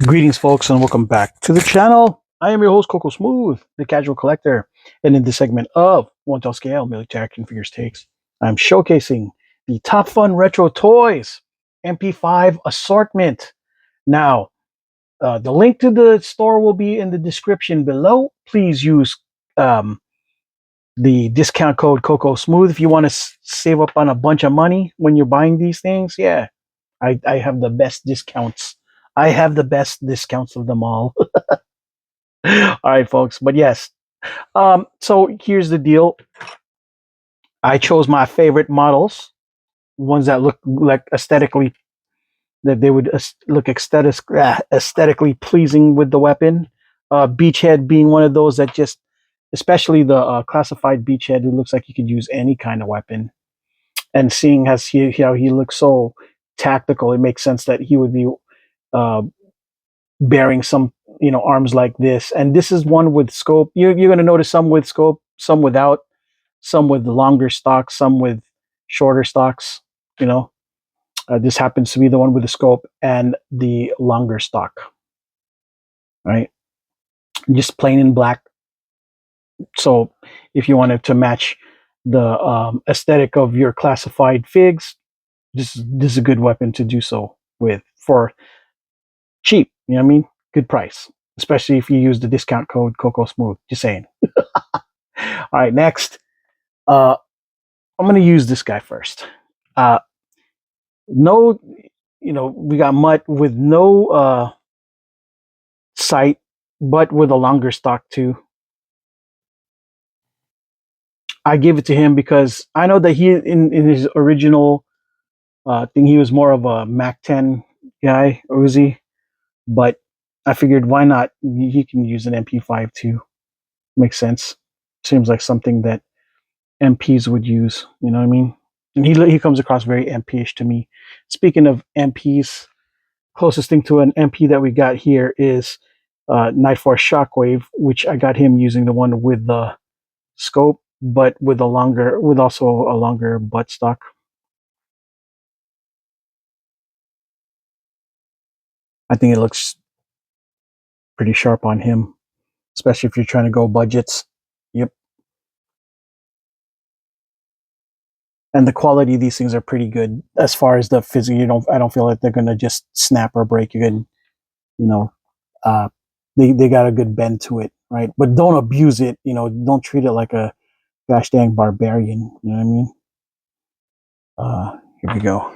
Greetings, folks, and welcome back to the channel. I am your host, Coco Smooth, the casual collector. And in this segment of One Tell Scale Military Action Figures Takes, I'm showcasing the Top Fun Retro Toys MP-5 Assortment. Now, the link to the store will be in the description below. Please use the discount code Coco Smooth if you want to save up on a bunch of money when you're buying these things. Yeah, I have the best discounts. I have the best discounts of them all. All right, folks. But yes, so here's the deal. I chose my favorite models, ones that look like aesthetically, that they would look aesthetically pleasing with the weapon. Beachhead being one of those that just, especially the classified Beachhead, who looks like he could use any kind of weapon. And seeing as how he looks so tactical, it makes sense that he would be uh, bearing some arms like this. And this is one with scope. You're going to notice some with scope, some without, some with longer stocks, some with shorter stocks. This happens to be the one with the scope and the longer stock, right? Just plain in black. So if you wanted to match the aesthetic of your classified figs, this is a good weapon to do so with for cheap. You know what I mean? Good price, especially if you use the discount code Coco Smooth. Just saying. All right, next, I'm going to use this guy first. No, we got Mutt with no sight, but with a longer stock too. I give it to him because I know that he in his original thing he was more of a Mac 10 guy, Uzi, but I figured why not? He can use an MP5 too. Makes sense. Seems like something that MPs would use. You know what I mean? And he comes across very MP-ish to me. Speaking of MPs, closest thing to an MP that we got here is Night Force Shockwave, which I got him using the one with the scope, but with also a longer buttstock. I think it looks pretty sharp on him, especially if you're trying to go budgets. Yep. And the quality of these things are pretty good as far as the physics. I don't feel like they're gonna just snap or break. You can, uh, they got a good bend to it, right? But don't abuse it. Don't treat it like a gosh dang barbarian. You know what I mean? Here we go.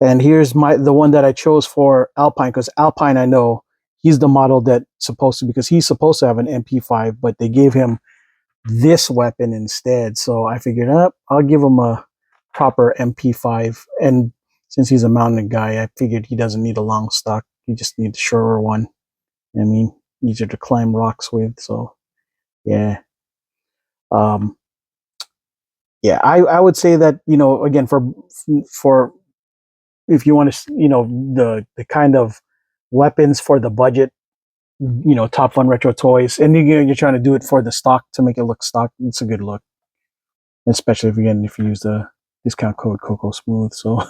And here's the one that I chose for Alpine, because Alpine, I know he's the model because he's supposed to have an MP5, but they gave him this weapon instead. So I figured, I'll give him a proper MP5. And since he's a mounted guy, I figured he doesn't need a long stock. He just needs a shorter one. I mean, easier to climb rocks with. So yeah. Yeah, I would say that, again, for if you want to, the kind of weapons for the budget, Top Fun Retro Toys, and you're trying to do it for the stock to make it look stock. It's a good look, especially if you use the discount code Coco Smooth. So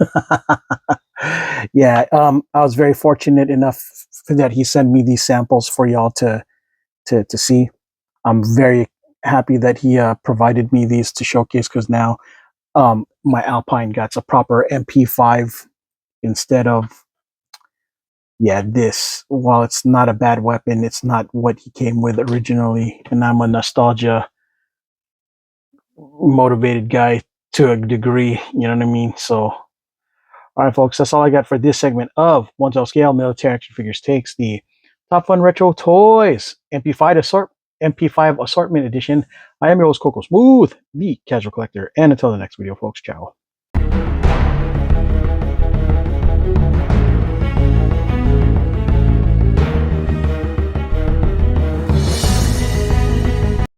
yeah, I was very fortunate enough that he sent me these samples for y'all to see. I'm very happy that he provided me these to showcase, because now my Alpine got a proper MP5 instead of this. While it's not a bad weapon, it's not what he came with originally, and I'm a nostalgia motivated guy to a degree, you know what I mean? So all right, folks, that's all I got for this segment of One Tell Scale Military Action Figures Takes, the Top Fun Retro Toys MP5 Assortment Edition. I am your host, Coco Smooth, the casual collector, and until the next video, folks, ciao.